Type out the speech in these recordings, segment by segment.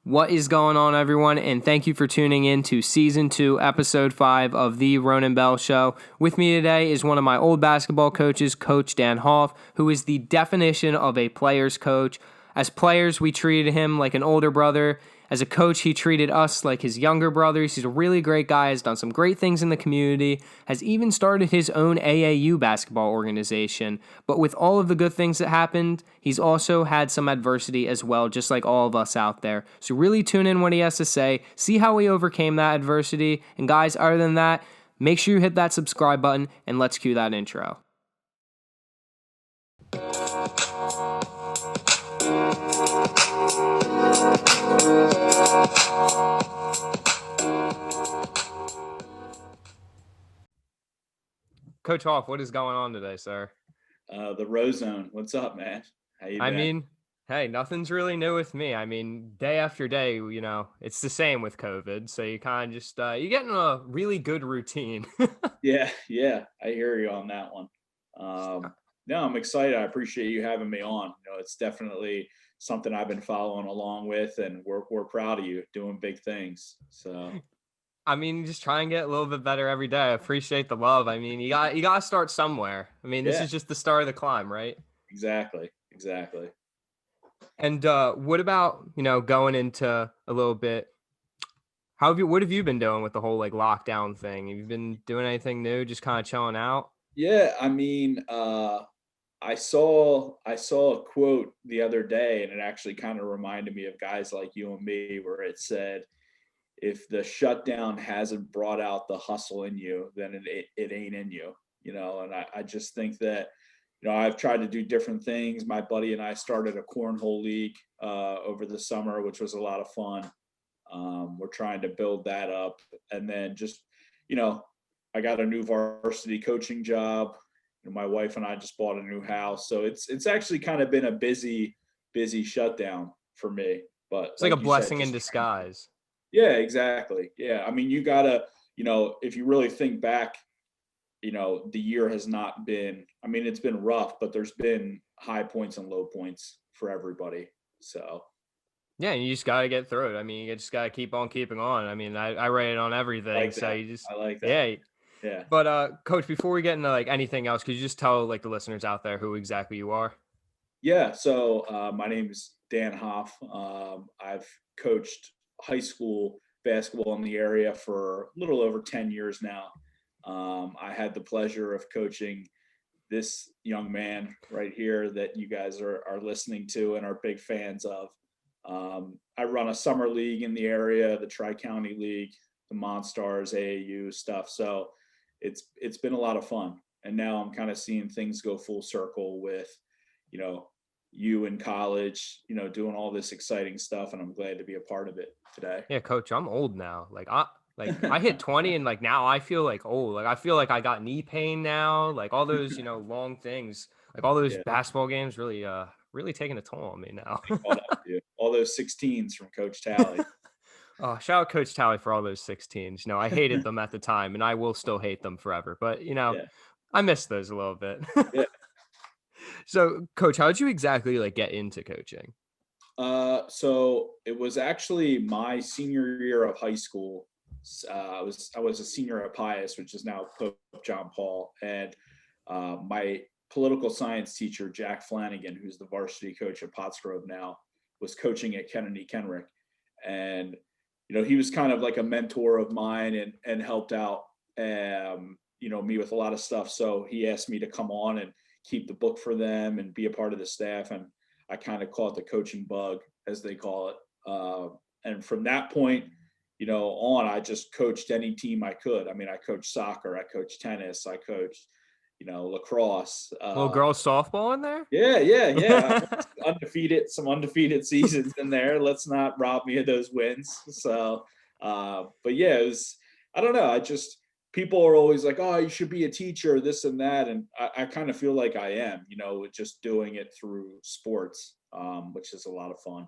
What is going on, everyone? And thank you for tuning in to Season 2, Episode 5 of The Ronan Bell Show. With me today is one of my old basketball coaches, Coach Dan Hoff, who is the definition of a player's coach. As players, we treated him like an older brother. As a coach, he treated us like his younger brothers. He's a really great guy, has done some great things in the community, has even started his own AAU basketball organization. But with all of the good things that happened, he's also had some adversity as well, just like all of us out there. So really tune in what he has to say, see how he overcame that adversity. And guys, other than that, make sure you hit that subscribe button and let's cue that intro. Coach Hoff, what is going on today, sir? The Row Zone. What's up, man? How you been? Hey, nothing's really new with me. Day after day, it's the same with COVID. So you kind of just, you get in a really good routine. Yeah, I hear you on that one. No, I'm excited. I appreciate you having me on. It's definitely something I've been following along with, and we're proud of you doing big things. So. Just try and get a little bit better every day. I appreciate the love. You got to start somewhere. This is just the start of the climb, right? Exactly. And what about, going into a little bit, what have you been doing with the whole lockdown thing? Have you been doing anything new, just kind of chilling out? Yeah, I saw a quote the other day, and it actually kind of reminded me of guys like you and me, where it said, if the shutdown hasn't brought out the hustle in you, then it ain't in you, and I just think that, I've tried to do different things. My buddy and I started a cornhole league over the summer, which was a lot of fun. We're trying to build that up. And then just, I got a new varsity coaching job. My wife and I just bought a new house. So it's actually kind of been a busy shutdown for me. But it's like a blessing in disguise. Yeah, exactly. Yeah. You gotta, if you really think back, the year has not been, it's been rough, but there's been high points and low points for everybody. So. Yeah, and you just got to get through it. You just got to keep on keeping on. I rate it on everything. I like that. Yeah. But Coach, before we get into anything else, could you just tell the listeners out there who exactly you are? Yeah. So my name is Dan Hoff. I've coached high school basketball in the area for a little over 10 years now. I had the pleasure of coaching this young man right here that you guys are listening to and are big fans of. I run a summer league in the area, the Tri-County League, the Monstars, AAU stuff. So it's been a lot of fun. And now I'm kind of seeing things go full circle with, you in college, doing all this exciting stuff. And I'm glad to be a part of it today. Yeah, Coach, I'm old now. I hit 20 and now I feel old. I feel like I got knee pain now. All those, long things, all those basketball games really taking a toll on me now. All those 16s from Coach Talley. Oh, shout out Coach Talley for all those 16s. I hated them at the time and I will still hate them forever. But, I miss those a little bit. Yeah. So, Coach, how did you exactly get into coaching? So it was actually my senior year of high school. I was a senior at Pius, which is now Pope John Paul, and my political science teacher, Jack Flanagan, who's the varsity coach at Pottsgrove now, was coaching at Kennedy Kenrick. And, he was kind of like a mentor of mine and helped out, me with a lot of stuff. So he asked me to come on and keep the book for them and be a part of the staff. And I kind of call it the coaching bug, as they call it. And from that point, on, I just coached any team I could. I coached soccer, I coached tennis, I coached, lacrosse. Little girls softball in there? Yeah. Some undefeated seasons in there. Let's not rob me of those wins. So, but yeah, it was, I don't know. People are always like, oh, you should be a teacher, this and that. And I kind of feel like I am, with just doing it through sports, which is a lot of fun.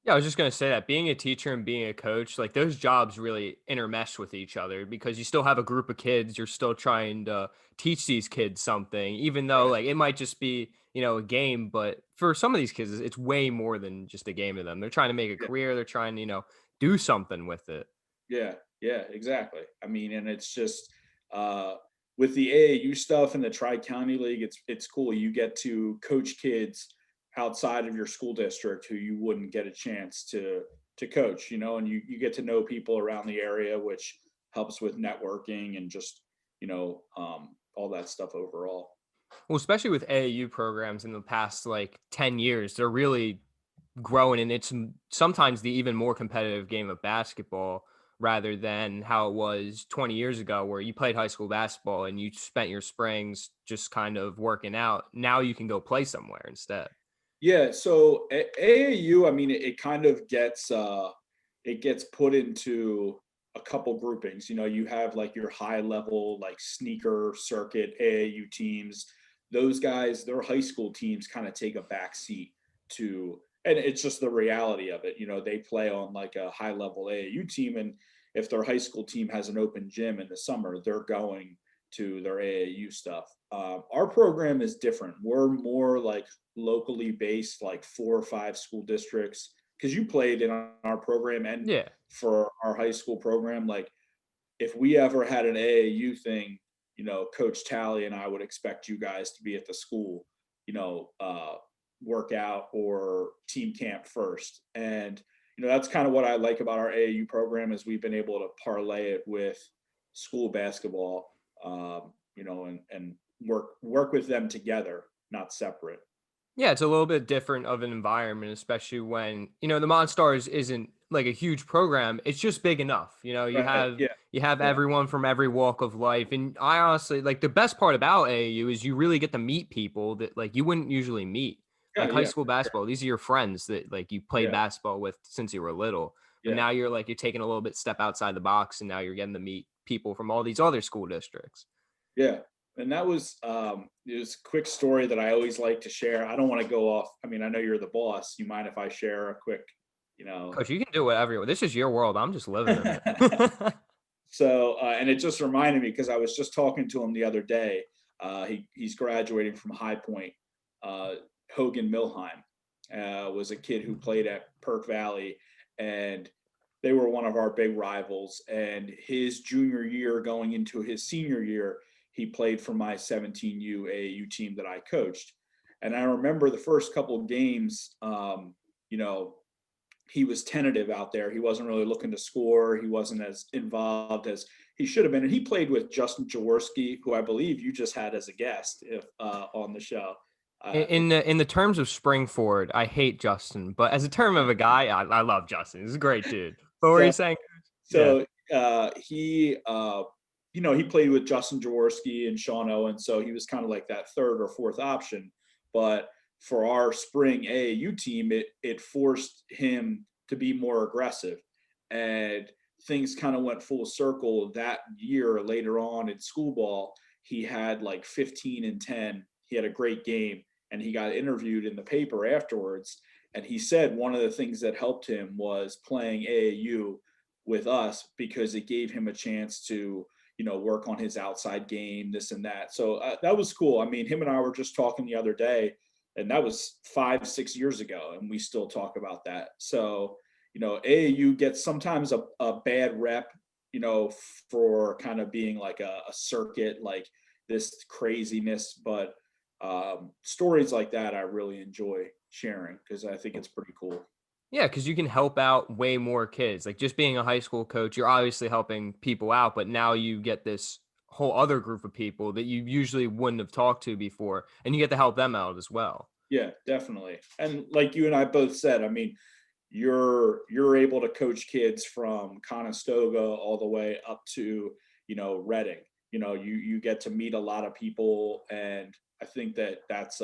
Yeah, I was just gonna say that being a teacher and being a coach, like those jobs really intermesh with each other because you still have a group of kids, you're still trying to teach these kids something, even though Right. like it might just be, a game, but for some of these kids, it's way more than just a game to them. They're trying to make a Yeah. career, they're trying to, do something with it. Yeah. Yeah. Exactly. I mean, and it's just uh, with the AAU stuff and the Tri County League, it's cool. You get to coach kids outside of your school district who you wouldn't get a chance to coach. And you get to know people around the area, which helps with networking and just all that stuff overall. Well, especially with AAU programs in the past like 10 years, they're really growing, and it's sometimes the even more competitive game of basketball rather than how it was 20 years ago where you played high school basketball and you spent your springs just kind of working out. Now you can go play somewhere instead. Yeah, so AAU, I mean, it kind of gets put into a couple groupings. You have like your high level like sneaker circuit AAU teams. Those guys, their high school teams kind of take a back seat to, and it's just the reality of it. They play on like a high level AAU team, and if their high school team has an open gym in the summer, they're going to their AAU stuff. Our program is different. We're more like locally based, like 4 or 5 school districts. Because you played in our program and Yeah. for our high school program, like if we ever had an AAU thing, Coach Tally and I would expect you guys to be at the school, you know, uh, workout or team camp first. And that's kind of what I like about our AAU program is we've been able to parlay it with school basketball, and work with them together, not separate. Yeah, it's a little bit different of an environment, especially when, the Monstars isn't like a huge program. It's just big enough. You Right. have Yeah. you have Yeah. everyone from every walk of life. And I honestly like the best part about AAU is you really get to meet people that like you wouldn't usually meet. Yeah. Like high Yeah. school basketball, these are your friends that like you played Yeah. basketball with since you were little. But Yeah. now you're taking a little bit step outside the box and now you're getting to meet people from all these other school districts. Yeah. And that was it was a quick story that I always like to share. I don't want to go off. I mean, I know you're the boss. You mind if I share a quick, you know? Coach, you can do whatever you want. This is your world. I'm just living in it. So, and it just reminded me because I was just talking to him the other day. He's graduating from High Point. Uh, Hogan Milheim was a kid who played at Perk Valley, and they were one of our big rivals. And his junior year, going into his senior year, he played for my 17U AAU team that I coached. And I remember the first couple of games, you know, he was tentative out there. He wasn't really looking to score. He wasn't as involved as he should have been. And he played with Justin Jaworski, who I believe you just had as a guest if, on the show. If In the terms of spring forward, I hate Justin, but as a term of a guy, I love Justin. He's a great dude. But what were so, you saying? Yeah. so he, he played with Justin Jaworski and Sean Owen, so he was kind of like that third or fourth option. But for our spring AAU team, it forced him to be more aggressive, and things kind of went full circle that year. Later on in school ball, he had like 15 and 10. He had a great game, and he got interviewed in the paper afterwards. And he said one of the things that helped him was playing AAU with us because it gave him a chance to work on his outside game, this and that. So that was cool. I mean, him and I were just talking the other day, and that was 5-6 years ago, and we still talk about that. So AAU gets sometimes a bad rep, for kind of being like a circuit, like this craziness. But stories like that I really enjoy sharing because I think it's pretty cool. Yeah, because you can help out way more kids. Like just being a high school coach, you're obviously helping people out, but now you get this whole other group of people that you usually wouldn't have talked to before, and you get to help them out as well. Yeah, definitely. And like you and I both said, I mean, you're able to coach kids from Conestoga all the way up to Reading. You get to meet a lot of people, and I think that's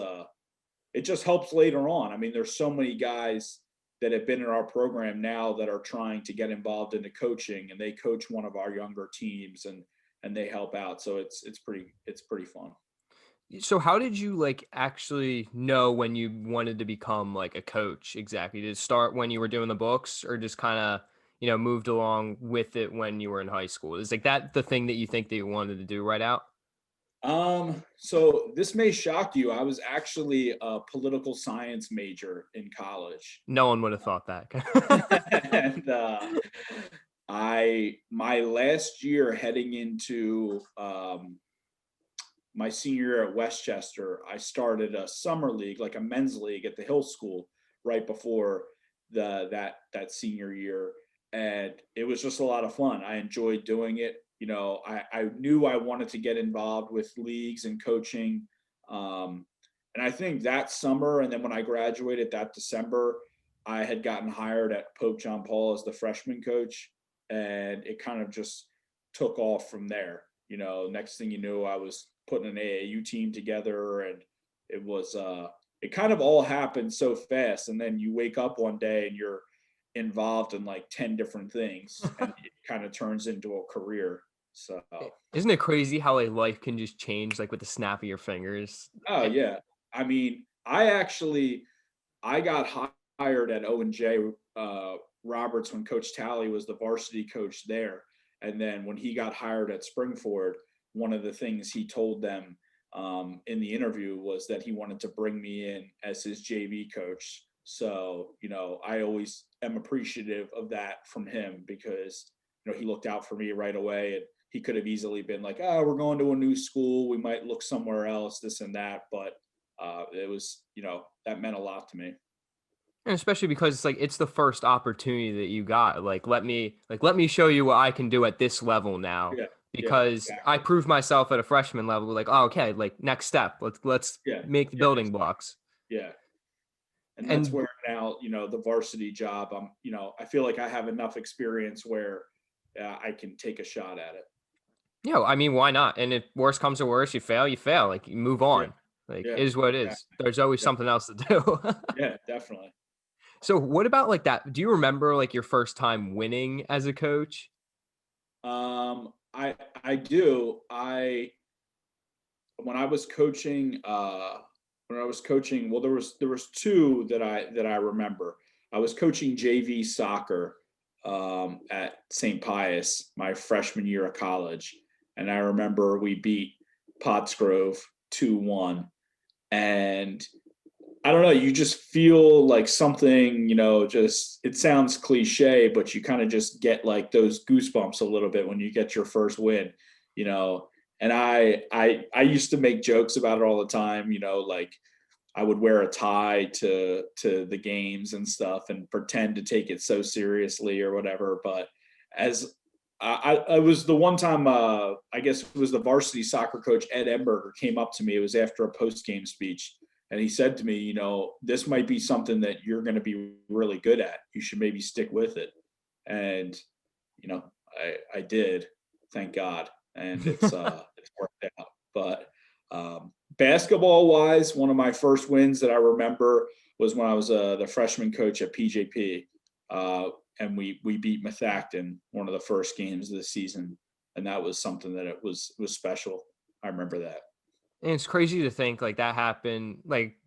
it just helps later on. I mean, there's so many guys that have been in our program now that are trying to get involved into coaching, and they coach one of our younger teams, and they help out. So it's pretty fun. So how did you like actually know when you wanted to become like a coach exactly? Did it start when you were doing the books or just kind of, moved along with it when you were in high school? Is like that the thing that you think that you wanted to do right out? So this may shock you. I was actually a political science major in college. No one would have thought that. And my last year heading into my senior year at Westchester, I started a summer league, like a men's league at the Hill School right before that senior year. And it was just a lot of fun. I enjoyed doing it. I knew I wanted to get involved with leagues and coaching. And I think that summer, and then when I graduated that December, I had gotten hired at Pope John Paul as the freshman coach. And it kind of just took off from there. Next thing you knew, I was putting an AAU team together, and it kind of all happened so fast. And then you wake up one day and you're involved in like 10 different things, and it kind of turns into a career. So, Isn't it crazy how like life can just change like with the snap of your fingers? oh yeah. I mean, I got hired at O&J Roberts when Coach Talley was the varsity coach there. And then when he got hired at Springford, one of the things he told them in the interview was that he wanted to bring me in as his JV coach. So, I always am appreciative of that from him because, he looked out for me right away, and he could have easily been like, oh, we're going to a new school. We might look somewhere else, this and that. But it was, that meant a lot to me. And especially because it's like it's the first opportunity that you got. Let me show you what I can do at this level now. Yeah. Yeah, Because I exactly. proved myself at a freshman level. Like, oh, okay, like next step. Let's Yeah. make the Yeah. building blocks. Yeah. And that's And where now, the varsity job, I feel like I have enough experience where I can take a shot at it. I mean, why not? And if worst comes to worst, you fail, you fail. Like you move Yeah. on. Like it Yeah. is what it is. Exactly. There's always Yeah. something else to do. Yeah, definitely. So what about like that? Do you remember like your first time winning as a coach? I do. When I was coaching, well, there was two that I remember. I was coaching JV soccer at St. Pius my freshman year of college, and I remember we beat Pottsgrove 2-1, and I don't know, you just feel like something, just it sounds cliche, but you kind of just get like those goosebumps a little bit when you get your first win, you know. And I used to make jokes about it all the time, like I would wear a tie to the games and stuff and pretend to take it so seriously or whatever. But as I was the one time, I guess it was the varsity soccer coach Ed Emberger came up to me. It was after a post game speech, and he said to me, this might be something that you're going to be really good at. You should maybe stick with it. And you know, I did, thank God, and it's worked out. But basketball wise, one of my first wins that I remember was when I was the freshman coach at PJP, and we beat Methacton one of the first games of the season, and that was something that it was special. I remember that. And it's crazy to think like that happened. Like,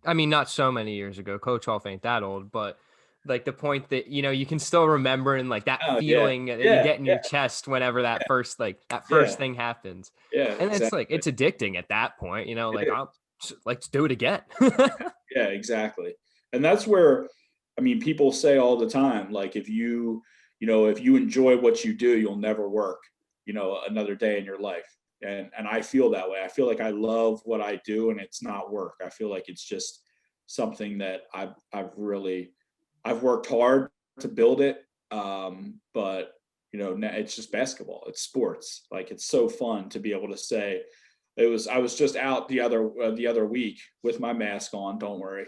I mean, not so many years ago. Coach Hoff ain't that old, but like the point that you can still remember and like that Oh yeah, feeling that you yeah, get in yeah, your chest whenever that yeah, first thing happens. yeah, And it's like exactly. it's addicting at that point. Like It I'll let's do it again. Yeah, exactly. And that's where, I mean, people say all the time, like if you enjoy what you do, you'll never work, another day in your life. And I feel that way. I feel like I love what I do and it's not work. I feel like it's just something that I've worked hard to build it. But it's just basketball. It's sports. Like it's so fun to be able to say, I was just out the other week with my mask on, don't worry.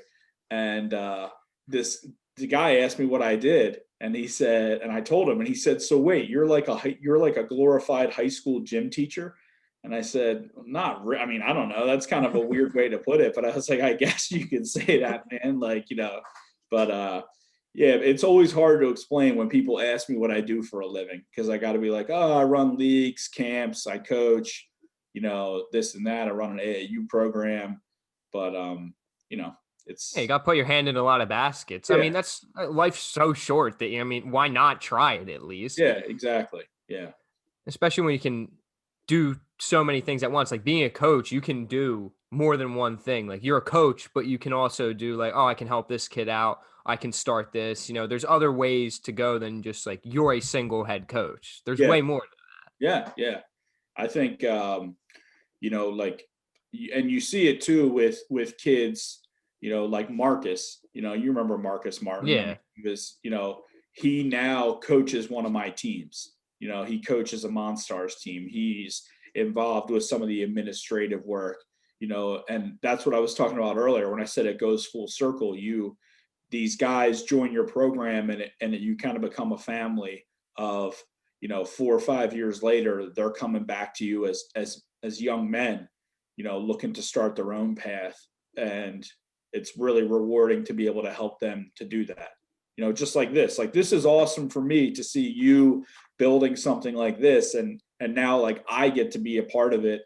And the guy asked me what I did, and he said, and I told him, and he said, so wait, you're like a glorified high school gym teacher? And I said, I mean, I don't know, that's kind of a weird way to put it, but I was like, I guess you could say that, man. Like, but yeah, it's always hard to explain when people ask me what I do for a living, because I got to be like, oh, I run leagues, camps, I coach, this and that. I run an AAU program, but Hey, you it's got to put your hand in a lot of baskets. I yeah, mean, that's life's so short that, I mean, why not try it at least? yeah, exactly. Yeah. Especially when you can do so many things at once. Like being a coach, you can do more than one thing. Like you're a coach, but you can also do like, oh, I can help this kid out. I can start this. There's other ways to go than just like you're a single head coach. There's Yeah. way more. Yeah. Yeah. I think, like, and you see it too with kids, like Marcus, you remember Marcus Martin. I mean, Yeah. he now coaches one of my teams. He coaches a Monstars team. He's involved with some of the administrative work, and that's what I was talking about earlier when I said it goes full circle. These guys join your program and you kind of become a family of, 4 or 5 years later, they're coming back to you as young men, looking to start their own path. And it's really rewarding to be able to help them to do that. Just like this is awesome for me to see you building something like this. And now like I get to be a part of it,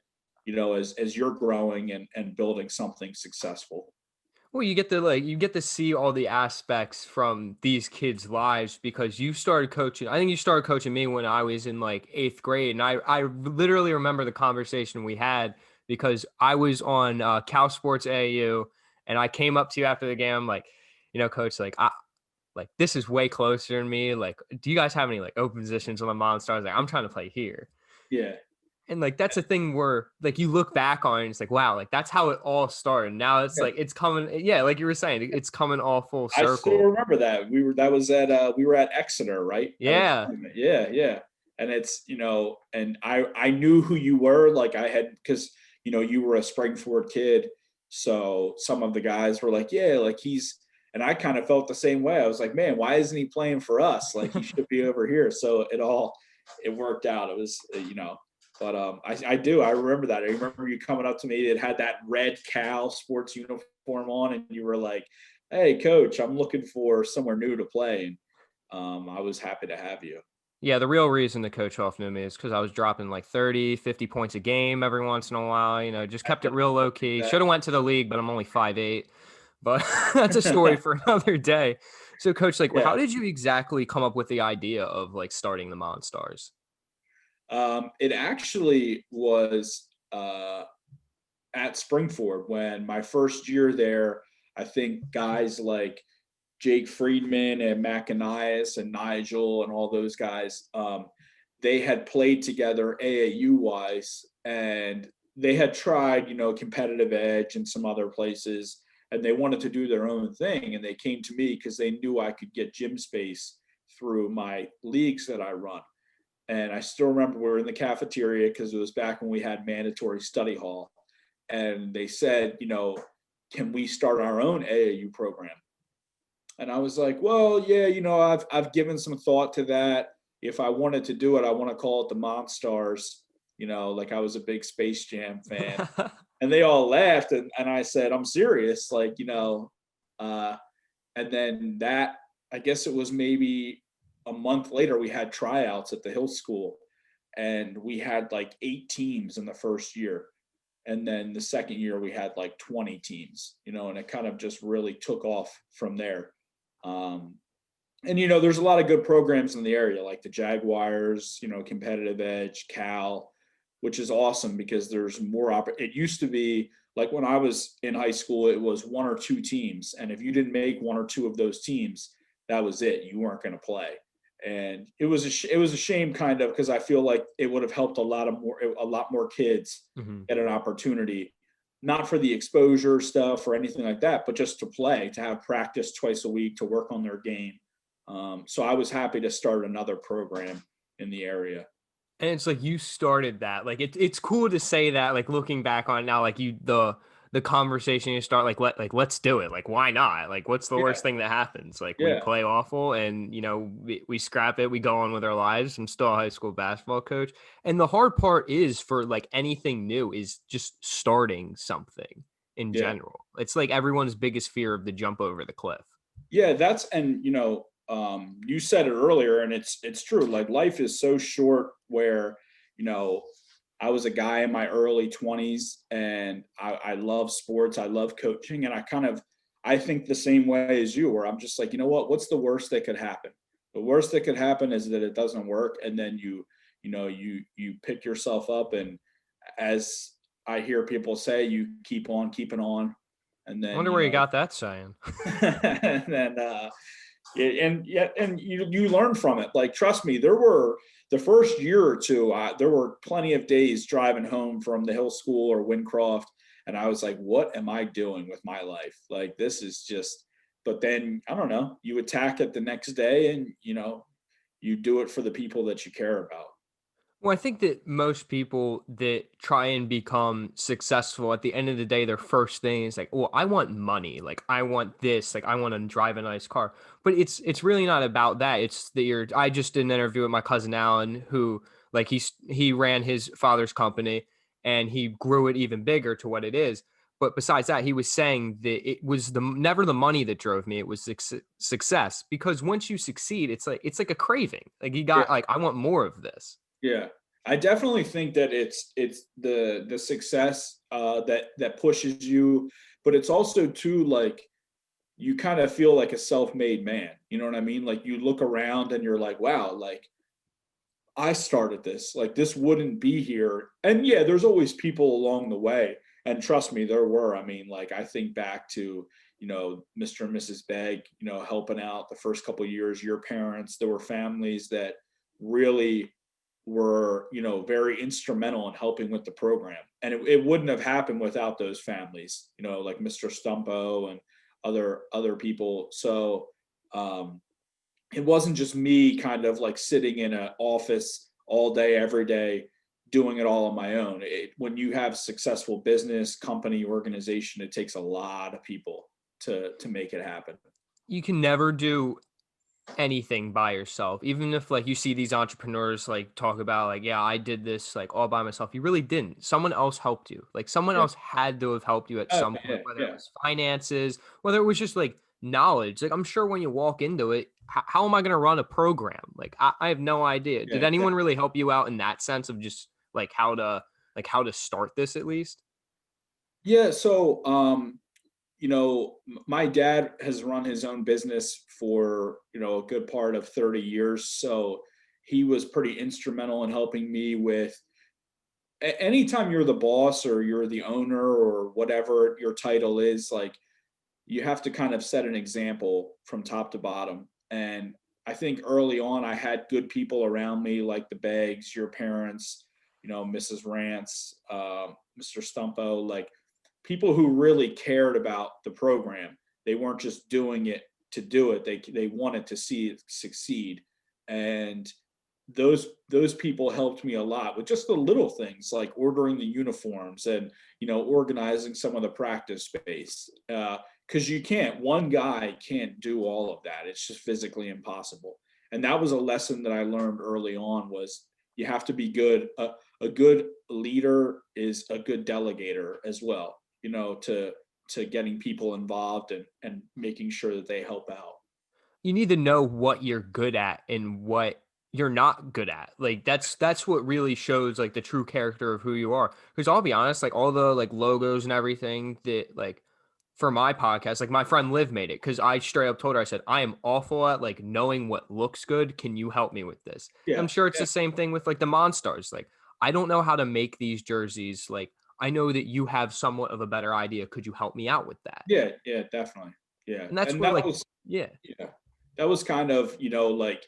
as you're growing and building something successful. Well, you get to see all the aspects from these kids' lives because you started coaching. I think you started coaching me when I was in like 8th grade, and I literally remember the conversation we had because I was on Cal Sports AAU, and I came up to you after the game. I'm like, coach, like this is way closer to me. Like, do you guys have any like open positions on the Monstars? Like, I'm trying to play here. Yeah. And like that's a thing where like you look back on it and it's like, wow, like that's how it all started. Now it's Yeah. like it's coming, yeah, like you were saying, it's coming all full I still circle. remember that. We were at Exeter, right? At a Yeah. tournament. Yeah, yeah. And it's, and I knew who you were. Like I had, because, you were a Springford kid. So some of the guys were like, yeah, like and I kind of felt the same way. I was like, man, why isn't he playing for us? Like he should be over here. So it worked out. It was, but I remember that. I remember you coming up to me. It had that red Cal sports uniform on, and you were like, hey, coach, I'm looking for somewhere new to play. And I was happy to have you. Yeah, the real reason that Coach Hoff knew me is because I was dropping like 30, 50 points a game every once in a while, just kept it real low key. Should have went to the league, but I'm only 5'8". But that's a story for another day. So coach, like Yeah. how did you exactly come up with the idea of like starting the Monstars? It actually was at Springford when my first year there. I think guys like Jake Friedman and Macanias and Nigel and all those guys, they had played together AAU wise, and they had tried, Competitive Edge and some other places, and they wanted to do their own thing. And they came to me because they knew I could get gym space through my leagues that I run. And I still remember we were in the cafeteria because it was back when we had mandatory study hall. And they said, can we start our own AAU program? And I was like, well, yeah, I've given some thought to that. If I wanted to do it, I want to call it the Monstars, like I was a big Space Jam fan. And they all laughed. And I said, I'm serious. Like, and then I guess it was maybe a month later, we had tryouts at the Hill School, and we had like 8 teams in the first year. And then the second year we had like 20 teams, and it kind of just really took off from there. And there's a lot of good programs in the area, like the Jaguars, Competitive Edge, Cal, which is awesome because there's more. It used to be like when I was in high school, it was 1 or 2 teams, and if you didn't make 1 or 2 of those teams, that was it. You weren't going to play, and it was a shame, kind of, because I feel like it would have helped a lot more kids get an opportunity. Not for the exposure stuff or anything like that, but just to play, to have practice twice a week, to work on their game. So I was happy to start another program in the area. And it's like you started that. Like it's cool to say that, like looking back on it now, like the conversation you start like let's do it. Like why not? Like what's the Yeah, worst thing that happens? Like we yeah, play awful and we scrap it, we go on with our lives. I'm still a high school basketball coach. And the hard part is for like anything new is just starting something in yeah, general. It's like everyone's biggest fear of the jump over the cliff. yeah. You said it earlier, and it's true. Like life is so short where, you know, I was a guy in my early 20s, and I love sports. I love coaching, and I think the same way as you, where I'm just like, you know what? What's the worst that could happen? The worst that could happen is that it doesn't work, and then you pick yourself up, and as I hear people say, you keep on keeping on, and I then wonder where you got that saying. and then and you learn from it. Like, trust me, there were the first year or two, there were plenty of days driving home from the Hill School or Wincroft, and I was like, what am I doing with my life? Like, this is just. But then I don't know. You attack it the next day, and you do it for the people that you care about. Well, I think that most people that try and become successful at the end of the day, their first thing is like, "Oh, I want money. Like, I want this. Like, I want to drive a nice car." But it's really not about that. It's that I just did an interview with my cousin Alan, who like he ran his father's company and he grew it even bigger to what it is. But besides that, he was saying that it was never the money that drove me. It was success, because once you succeed, it's like a craving. Like, you Yeah. got like, I want more of this. Yeah, I definitely think that it's the success that pushes you, but it's also too, like, you kind of feel like a self-made man. You know what I mean? Like, you look around and you're like, wow, like, I started this. Like, this wouldn't be here. And yeah, there's always people along the way. And trust me, there were. I mean, like, I think back to, Mr. and Mrs. Begg, helping out the first couple of years, your parents. There were families that really were, very instrumental in helping with the program. And it wouldn't have happened without those families, like Mr. Stumpo and other people. So um, it wasn't just me kind of like sitting in an office all day, every day, doing it all on my own. When you have successful business, company, organization, it takes a lot of people to make it happen. You can never do anything by yourself. Even if like you see these entrepreneurs like talk about like, yeah, I did this like all by myself. You really didn't. Someone else helped you. Like, someone Yeah. else had to have helped you at Oh, some point, yeah, whether it yeah, was finances, whether it was just like knowledge. Like, I'm sure when you walk into it, how am I going to run a program? Like, I have no idea. Did yeah, yeah. anyone really help you out in that sense of just like how to start this at least? Yeah. So, my dad has run his own business for, a good part of 30 years. So he was pretty instrumental in helping me with anytime you're the boss or you're the owner or whatever your title is, like, you have to kind of set an example from top to bottom. And I think early on, I had good people around me, like the Beggs, your parents, Mrs. Rance, Mr. Stumpo, like, people who really cared about the program. They weren't just doing it to do it. They wanted to see it succeed. And those people helped me a lot with just the little things like ordering the uniforms and organizing some of the practice space, because one guy can't do all of that. It's just physically impossible. And that was a lesson that I learned early on, was you have to be good. A good leader is a good delegator as well, to getting people involved and making sure that they help out. You need to know what you're good at and what you're not good at. Like, that's what really shows like the true character of who you are. Because I'll be honest, like all the like logos and everything that like for my podcast, like my friend Liv made it because I straight up told her, I said, I am awful at like knowing what looks good. Can you help me with this? And I'm Yeah, sure it's yeah, the same thing with like the Monstars. Like, I don't know how to make these jerseys. Like, I know that you have somewhat of a better idea. Could you help me out with that? yeah, yeah, definitely. Yeah. And that's And where that like, was yeah. yeah. That was kind of, like,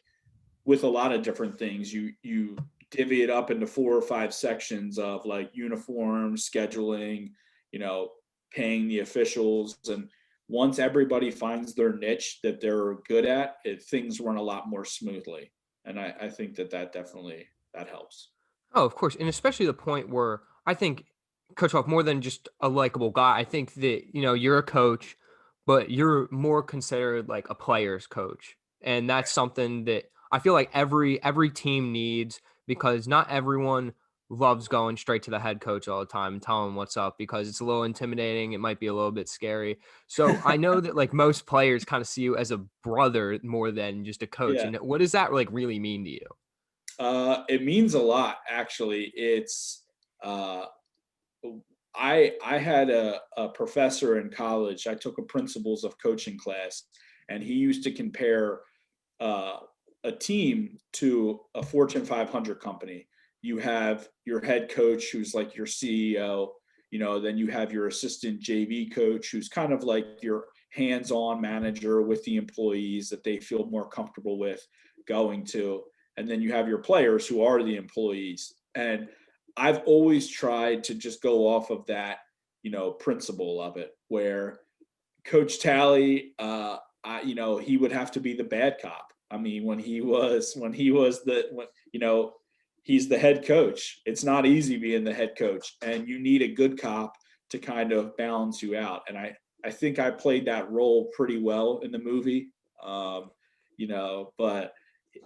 with a lot of different things, you divvy it up into 4 or 5 sections of like uniforms, scheduling, you know, paying the officials. And once everybody finds their niche that they're good at, things run a lot more smoothly. And I think that definitely that helps. Oh, of course, and especially the point where I think Coach Hoff more than just a likable guy. I think that you're a coach, but you're more considered like a player's coach, and that's something that I feel like every team needs because not everyone loves going straight to the head coach all the time and telling them what's up because it's a little intimidating. It might be a little bit scary. So I know that like most players kind of see you as a brother more than just a coach. Yeah. And what does that like really mean to you? It means a lot, actually. It's uh, I had a professor in college. I took a principles of coaching class, and he used to compare uh, a team to a Fortune 500 company. You have your head coach, who's like your CEO. Then you have your assistant JV coach, who's kind of like your hands-on manager with the employees that they feel more comfortable with going to. And then you have your players, who are the employees. And I've always tried to just go off of that, principle of it, where Coach Talley, he would have to be the bad cop. I mean, he's the head coach. It's not easy being the head coach, and you need a good cop to kind of balance you out. And I think I played that role pretty well in the movie.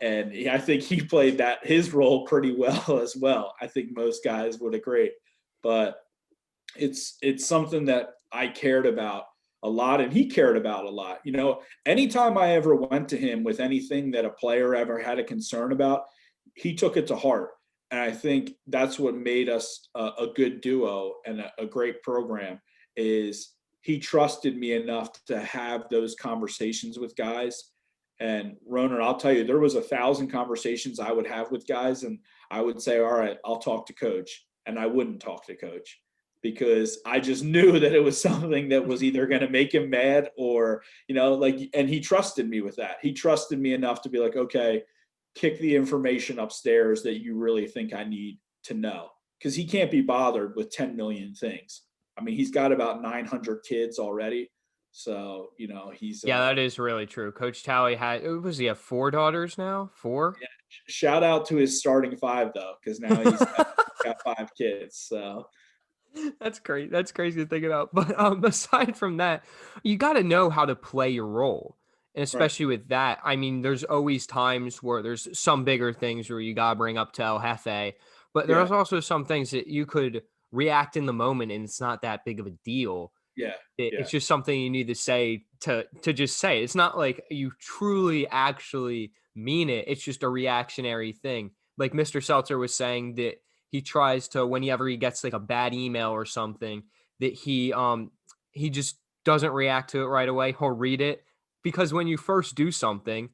I think he played his role pretty well as well. I think most guys would agree, but it's something that I cared about a lot, and he cared about a lot. Anytime I ever went to him with anything that a player ever had a concern about, he took it to heart. And I think that's what made us a good duo and a great program, is he trusted me enough to have those conversations with guys. And Ronan, I'll tell you, there was 1,000 conversations I would have with guys, and I would say, all right, I'll talk to coach. And I wouldn't talk to coach, because I just knew that it was something that was either going to make him mad or, and he trusted me with that. He trusted me enough to be like, okay, kick the information upstairs that you really think I need to know. Because he can't be bothered with 10 million things. I mean, he's got about 900 kids already. So, he's. Yeah, that is really true. Coach Talley he have 4 daughters now? 4? Yeah, shout out to his starting 5, though, because now he's got 5 kids. So. That's great. That's crazy to think about. But aside from that, you got to know how to play your role. And Right. especially with that, I mean, there's always times where there's some bigger things where you got to bring up to El Jefe, but Yeah. there's also some things that you could react in the moment and it's not that big of a deal. Yeah. Yeah. It's just something you need to say to just say. It's not like you truly actually mean it. It's just a reactionary thing. Like Mr. Seltzer was saying that he tries to, whenever he gets like a bad email or something, that he just doesn't react to it right away. He'll read it, because when you first do something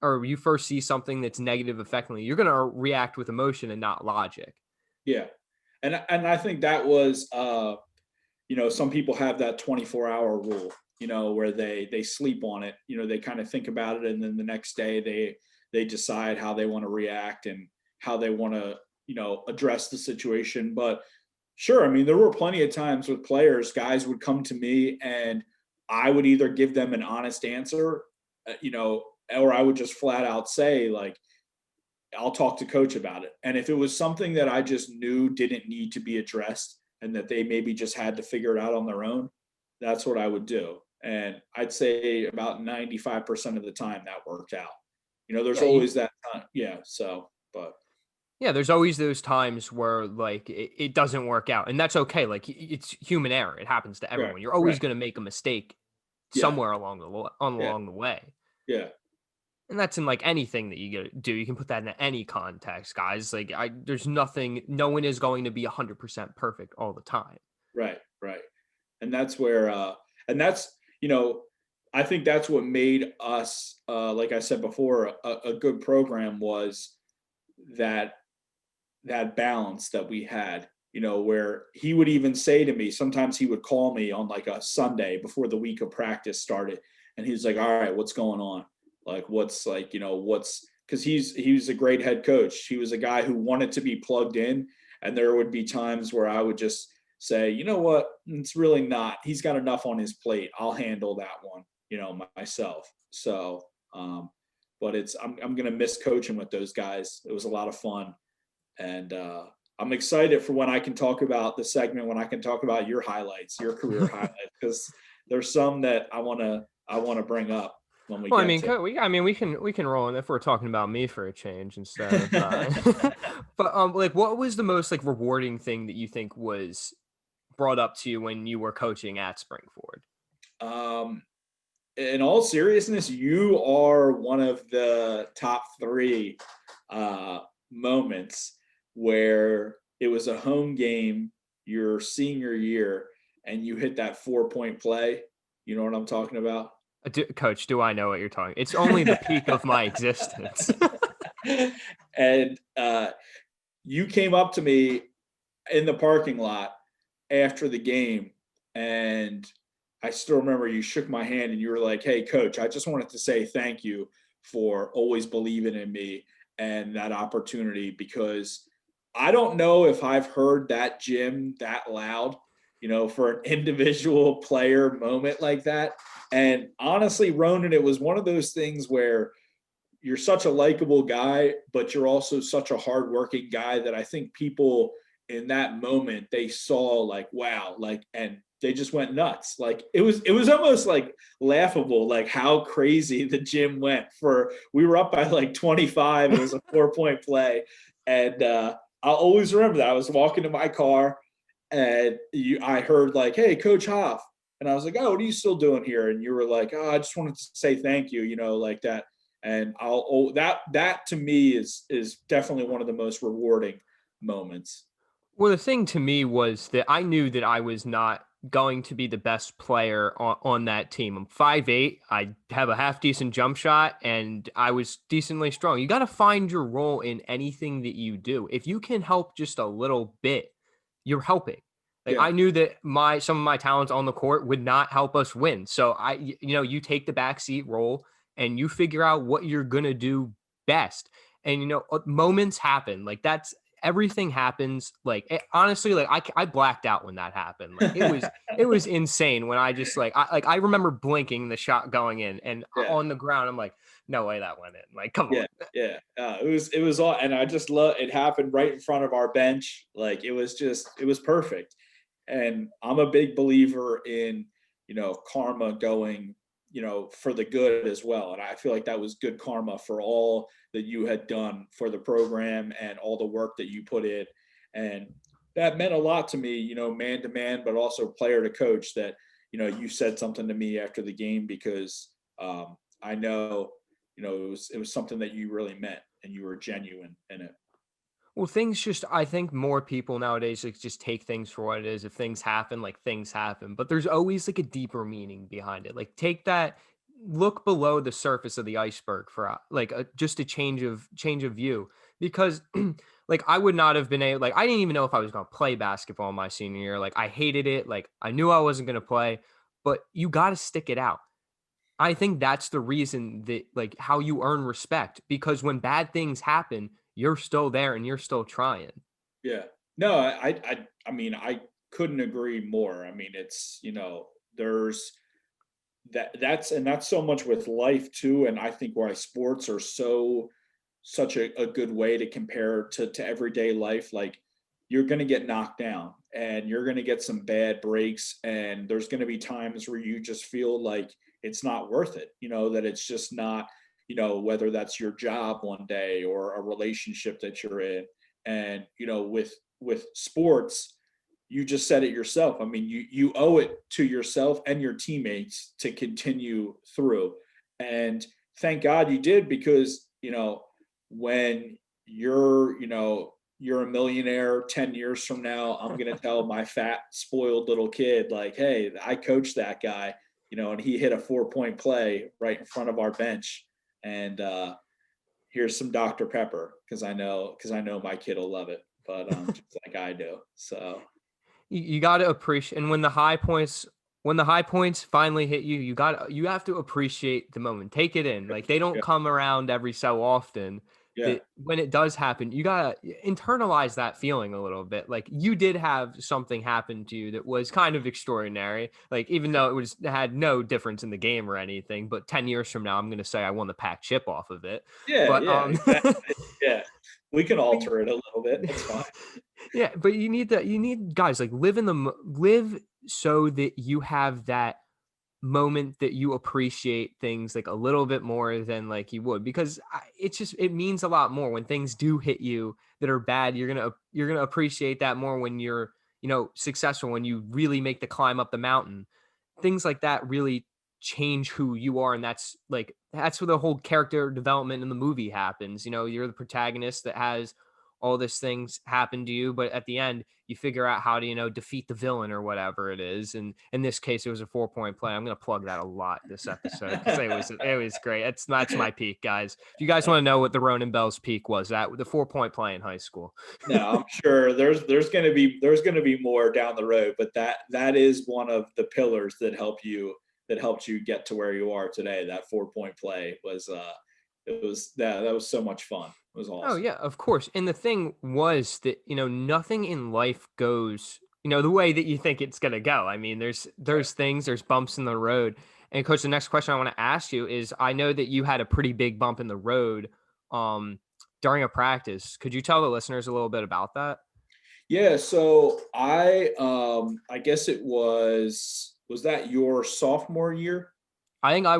or you first see something that's negative affecting you, you're going to react with emotion and not logic. Yeah. And I think that was some people have that 24-hour rule, where they sleep on it. They kind of think about it, and then the next day they decide how they want to react and how they want to, address the situation. But sure, I mean, there were plenty of times with players, guys would come to me and I would either give them an honest answer, or I would just flat out say, like, I'll talk to coach about it. And if it was something that I just knew didn't need to be addressed and that they maybe just had to figure it out on their own, that's what I would do. And I'd say about 95% of the time that worked out. There's Yeah, always that time. Yeah. So, but yeah, there's always those times where like it doesn't work out, and that's okay. Like it's human error; it happens to right. everyone. You're always Right. going to make a mistake Yeah. somewhere along the way. Yeah. And that's in like anything that you do. You can put that in any context, guys. Like there's nothing. No one is going to be 100% perfect all the time. Right. Right. And that's where, and that's, I think that's what made us, like I said before, a good program, was that balance that we had, where he would even say to me, sometimes he would call me on like a Sunday before the week of practice started. And he's like, all right, what's going on? Like, because he's a great head coach. He was a guy who wanted to be plugged in. And there would be times where I would just say, you know what, it's really not, he's got enough on his plate. I'll handle that one, myself. So, but I'm going to miss coaching with those guys. It was a lot of fun. And I'm excited for when I can talk about the segment, when I can talk about your highlights, your career highlights, because there's some that I want to bring up when we Well, I get mean, to. we can roll in if we're talking about me for a change instead of. But like, what was the most like rewarding thing that you think was brought up to you when you were coaching at Springford? In all seriousness, you are one of the top 3 moments where it was a home game your senior year and you hit that 4-point play. You know what I'm talking about? Coach, do I know what you're talking? It's only the peak of my existence. And you came up to me in the parking lot after the game, and I still remember you shook my hand and you were like, "Hey, coach, I just wanted to say thank you for always believing in me and that opportunity, because I don't know if I've heard that gym that loud, for an individual player moment like that." And honestly, Ronan, it was one of those things where you're such a likable guy, but you're also such a hardworking guy that I think people in that moment, they saw like, wow, like, and they just went nuts. Like it was almost like laughable, like how crazy the gym went. We were up by like 25. It was a 4-point play. And I'll always remember that. I was walking to my car and I heard like, "Hey, Coach Hoff." And I was like, "Oh, what are you still doing here?" And you were like, "Oh, I just wanted to say thank you," like that. And that to me is definitely one of the most rewarding moments. Well, the thing to me was that I knew that I was not going to be the best player on that team. I'm 5'8". I have a half decent jump shot and I was decently strong. You got to find your role in anything that you do. If you can help just a little bit, you're helping. Like Yeah, I knew that some of my talents on the court would not help us win. So you take the backseat role and you figure out what you're going to do best. And moments happen. Like that's everything happens. Like honestly, like I blacked out when that happened. Like it was insane when I just I remember blinking, the shot going in, and yeah. on the ground I'm like, no way that went in. Like come Yeah, on. yeah. It was all, and I just love it. Happened right in front of our bench. Like it was perfect. And I'm a big believer in karma going for the good as well. And I feel like that was good karma for all that you had done for the program and all the work that you put in. And that meant a lot to me, man to man, but also player to coach. That you said something to me after the game because I know it was something that you really meant and you were genuine in it. Well, things just, I think more people nowadays like just take things for what it is. If things happen, like things happen, but there's always like a deeper meaning behind it. Like take that, look below the surface of the iceberg for just a change of view. Because like I would not have been able, like I didn't even know if I was going to play basketball my senior year. Like I hated it. Like I knew I wasn't going to play, but you got to stick it out. I think that's the reason that like how you earn respect, because when bad things happen, you're still there and you're still trying. Yeah. No, I mean, I couldn't agree more. I mean, it's, there's that's so much with life too. And I think why sports are such a good way to compare to everyday life. Like you're going to get knocked down and you're going to get some bad breaks. And there's going to be times where you just feel like it's not worth it, that it's just not, whether that's your job one day or a relationship that you're in. And, with sports, you just said it yourself. I mean, you owe it to yourself and your teammates to continue through. And thank God you did, because, when you're a millionaire 10 years from now, I'm going to tell my fat, spoiled little kid, like, "Hey, I coached that guy, and he hit a 4-point play right in front of our bench. And here's some Dr. Pepper, because I know my kid will love it, but just like I do." So You got to appreciate, and when the high points finally hit you, you have to appreciate the moment. Take it in. Like they don't yeah, come around every so often. yeah, That when it does happen, you gotta internalize that feeling a little bit. Like you did have something happen to you that was kind of extraordinary. Like even though it had no difference in the game or anything, but 10 years from now, I'm gonna say I won the pack chip off of it. yeah, But yeah, exactly. Yeah, we can but you- alter it a little bit. That's fine. yeah, but you need guys like live so that you have that moment that you appreciate things like a little bit more than like you would, because it means a lot more when things do hit you that are bad. You're gonna appreciate that more when you're successful, when you really make the climb up the mountain. Things like that really change who you are, and that's where the whole character development in the movie happens. You're the protagonist that has all these things happen to you, but at the end you figure out how to, defeat the villain or whatever it is. And in this case, it was a 4-point play. I'm going to plug that a lot this episode because it was great. That's my peak, guys. If you guys want to know what the Ronan Bell's peak was, that the 4-point play in high school. No, I'm sure there's gonna be more down the road, but that is one of the pillars that helped you get to where you are today. That 4-point play was that was so much fun. It was Oh awesome. yeah, of course. And the thing was that, nothing in life goes, the way that you think it's going to go. I mean, there's things, there's bumps in the road. And coach, the next question I want to ask you is I know that you had a pretty big bump in the road um during a practice. Could you tell the listeners a little bit about that? Yeah, so I guess was that your sophomore year? I think I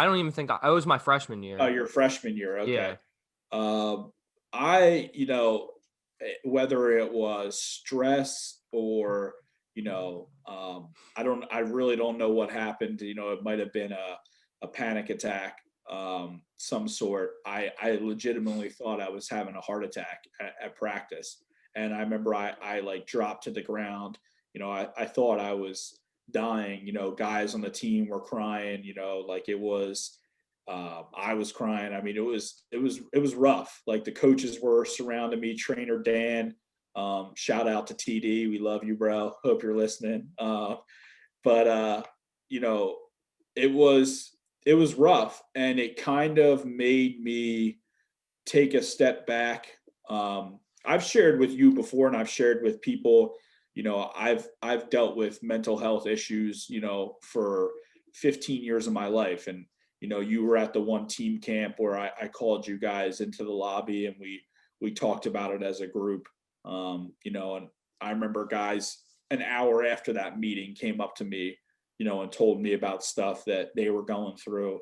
don't even think I was my freshman Oh, year. your freshman year. Okay. Yeah. Um, I, whether it was stress or, I really don't know what happened. It might have been a panic attack, some sort. I legitimately thought I was having a heart attack at practice. And I remember I like dropped to the ground. I thought I was dying. Guys on the team were crying. Like it was. I was crying. I mean, it was rough. Like the coaches were surrounding me. Trainer Dan, shout out to TD. We love you, bro. Hope you're listening. But you know, it was rough, and it kind of made me take a step back. I've shared with you before, and I've shared with people. I've dealt with mental health issues. For 15 years of my life, and you were at the one team camp where I called you guys into the lobby, and we talked about it as a group. And I remember guys an hour after that meeting came up to me, and told me about stuff that they were going through.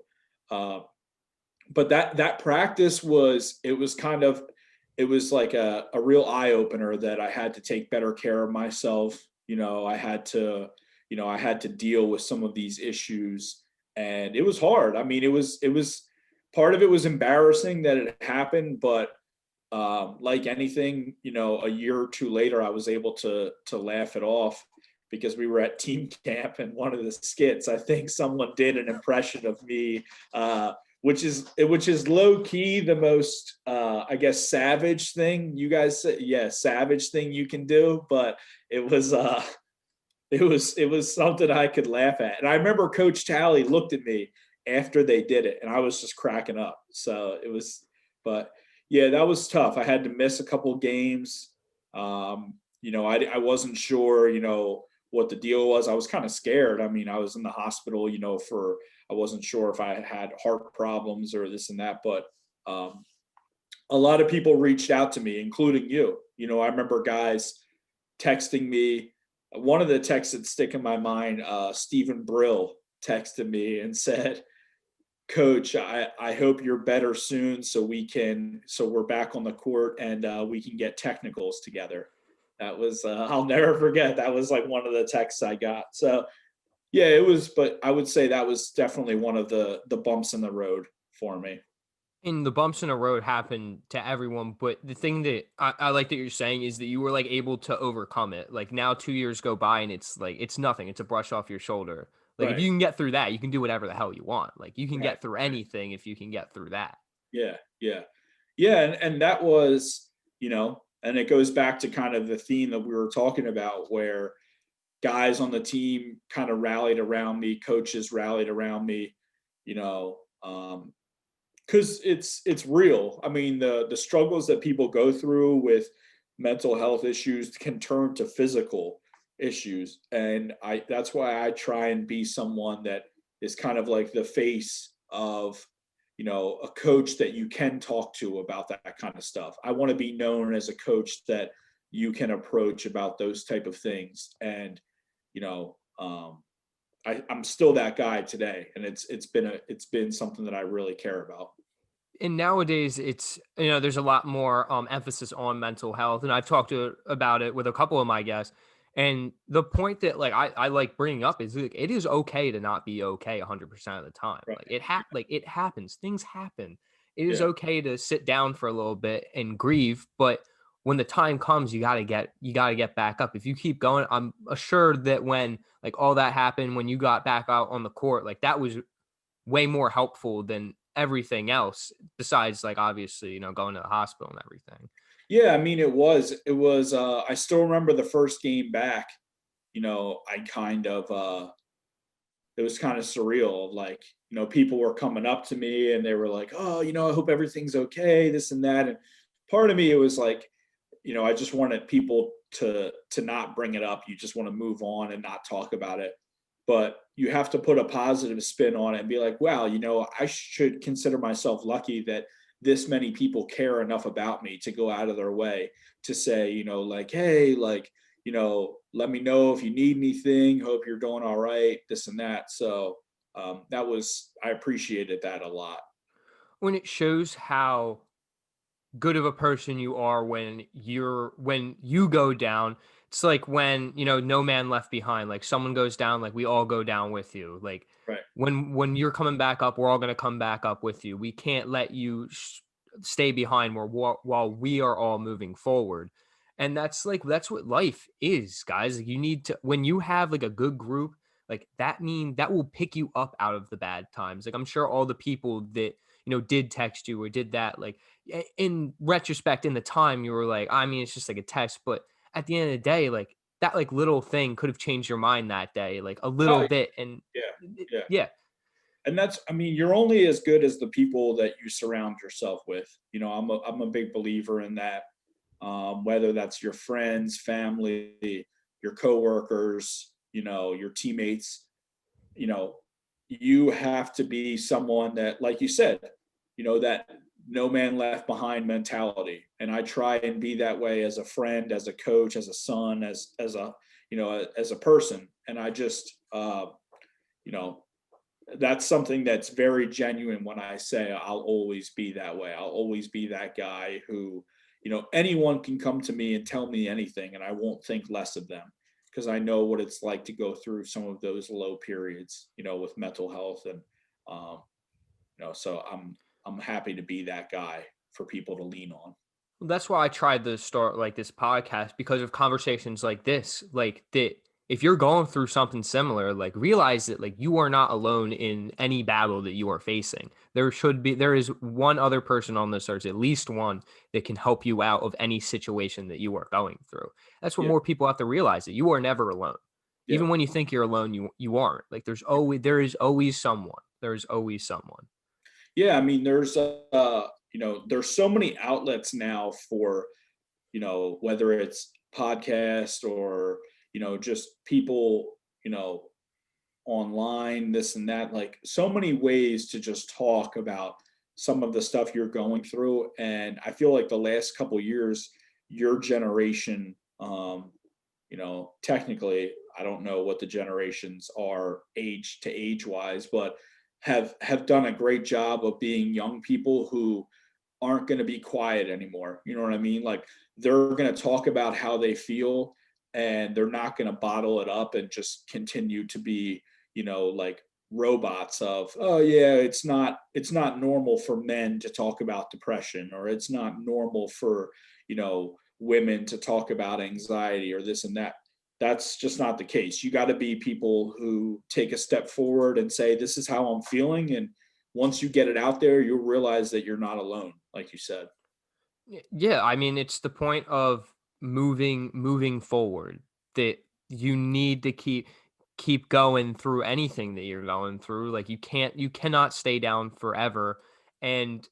Uh, but that practice it was like a real eye opener that I had to take better care of myself. I had to deal with some of these issues, and it was hard. I mean, it was part of it was embarrassing that it happened, but like anything, a year or two later, I was able to laugh it off because we were at team camp, and one of the skits, I think someone did an impression of me, which is low key the most, I guess, savage thing you guys say. Yeah, savage thing you can do, but it was it was something I could laugh at. And I remember Coach Talley looked at me after they did it, and I was just cracking up. So it was, but yeah, that was tough. I had to miss a couple of games. I wasn't sure, what the deal was. I was kind of scared. I mean, I was in the hospital, I wasn't sure if I had heart problems or this and that, but a lot of people reached out to me, including you. I remember guys texting me. One of the texts that stick in my mind, Stephen Brill texted me and said, Coach, I hope you're better soon so we're back on the court, and we can get technicals together. That was, I'll never forget. That was like one of the texts I got. So yeah, it was, but I would say that was definitely one of the bumps in the road for me. And the bumps in the road happen to everyone, but the thing that I like that you're saying is that you were like able to overcome it. Like now 2 years go by and it's like it's nothing. It's a brush off your shoulder. Like if Right. you can get through that, you can do whatever the hell you want. Like you can Right. get through anything if you can get through that. Yeah. Yeah. Yeah. And that was, and it goes back to kind of the theme that we were talking about, where guys on the team kind of rallied around me, coaches rallied around me, you know, because it's real. I mean, the struggles that people go through with mental health issues can turn to physical issues, and that's why I try and be someone that is kind of like the face of a coach that you can talk to about that kind of stuff. I want to be known as a coach that you can approach about those type of things, and you know I'm still that guy today, and it's been something that I really care about. And nowadays it's there's a lot more emphasis on mental health, and I've talked about it with a couple of my guests. And the point that like I like bringing up is like, it is okay to not be okay 100% of the time. Right. Like it happens, things happen. It is Yeah. okay to sit down for a little bit and grieve, but when the time comes, you gotta get back up. If you keep going, I'm assured that when like all that happened, when you got back out on the court, like that was way more helpful than everything else. Besides, like obviously, going to the hospital and everything. Yeah, I mean, it was. I still remember the first game back. I kind of it was kind of surreal. Like, people were coming up to me and they were like, "Oh, I hope everything's okay, this and that." And part of me, it was like, I just wanted people to not bring it up. You just want to move on and not talk about it. But you have to put a positive spin on it and be like, wow, I should consider myself lucky that this many people care enough about me to go out of their way to say, like, hey, like, let me know if you need anything. Hope you're doing all right, this and that. So I appreciated that a lot. When it shows how good of a person you are when you go down. It's like when, no man left behind, like someone goes down, like we all go down with you. Like Right. when you're coming back up, we're all going to come back up with you. We can't let you stay behind while we are all moving forward. And that's what life is, guys. Like, you need to, when you have like a good group, like that will pick you up out of the bad times. Like I'm sure all the people that, did text you or did that, like in retrospect, in the time, you were like, I mean, it's just like a test. But at the end of the day, like that, like little thing could have changed your mind that day, like a little Oh, bit. And yeah. Yeah. yeah, And I mean, you're only as good as the people that you surround yourself with. I'm a big believer in that. Whether that's your friends, family, your coworkers, your teammates, you know, you have to be someone that, like you said, that no man left behind mentality. And I try and be that way as a friend, as a coach, as a son, as a, as a person. And I just, you know, that's something that's very genuine when I say I'll always be that way. I'll always be that guy who, anyone can come to me and tell me anything and I won't think less of them because I know what it's like to go through some of those low periods, with mental health. And, um, so I'm happy to be that guy for people to lean on. that's why I tried to start like this podcast, because of conversations like this, like that. If you're going through something similar, like realize that like you are not alone in any battle that you are facing. There is one other person on this earth, at least one, that can help you out of any situation that you are going through. That's what Yeah. more people have to realize, that you are never alone. Yeah. Even when you think you're alone, you aren't. Like there is always someone. There is always someone. Yeah. I mean, there's so many outlets now for, whether it's podcast or, just people, online, this and that, like so many ways to just talk about some of the stuff you're going through. And I feel like the last couple of years, your generation, technically, I don't know what the generations are age to age wise, but have done a great job of being young people who aren't going to be quiet anymore. You know what I mean? Like they're going to talk about how they feel and they're not going to bottle it up and just continue to be, like robots of, oh yeah, it's not normal for men to talk about depression, or it's not normal for, women to talk about anxiety or this and that. That's just not the case. You got to be people who take a step forward and say, this is how I'm feeling. And once you get it out there, you'll realize that you're not alone, like you said. Yeah, I mean, it's the point of moving forward, that you need to keep going through anything that you're going through. Like you cannot stay down forever. And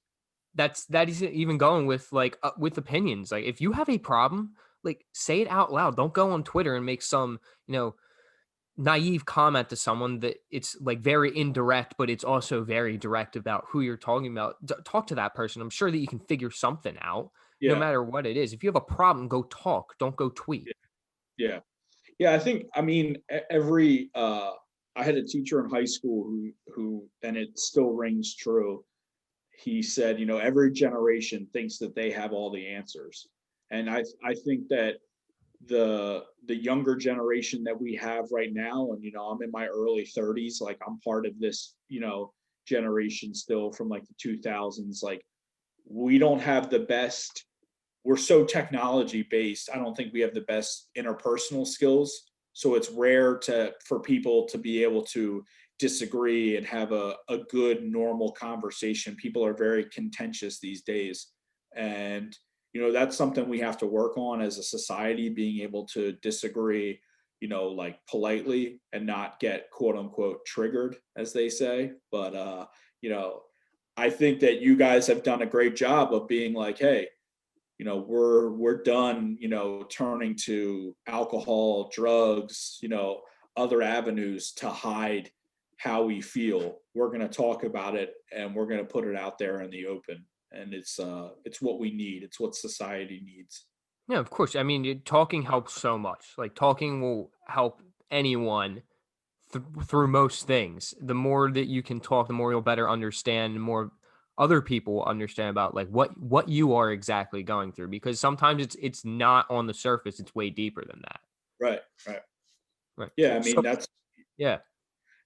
that is even going with like with opinions. Like if you have a problem, like say it out loud. Don't go on Twitter and make some, naive comment to someone that it's like very indirect, but it's also very direct about who you're talking about. Talk to that person. I'm sure that you can figure something out, no Yeah. matter what it is. If you have a problem, go talk. Don't go tweet. Yeah. Yeah. I think, I mean, every, I had a teacher in high school and it still rings true. He said, every generation thinks that they have all the answers. And I think that the younger generation that we have right now, and I'm in my early 30s, like I'm part of this, generation still from like the 2000s, like we don't have the best we're so technology based. I don't think we have the best interpersonal skills. So it's rare for people to be able to disagree and have a good normal conversation. People are very contentious these days. And, that's something we have to work on as a society, being able to disagree, like politely and not get quote unquote triggered, as they say. But, I think that you guys have done a great job of being like, hey, we're done, turning to alcohol, drugs, other avenues to hide how we feel. We're going to talk about it and we're going to put it out there in the open. And it's what we need. It's what society needs. Yeah, of course. I mean, talking helps so much. Like talking will help anyone through most things. The more that you can talk, the more you'll better understand, the more other people will understand about like what you are exactly going through. Because sometimes it's not on the surface; it's way deeper than that. Right. Right. Right. Yeah. I mean, So yeah.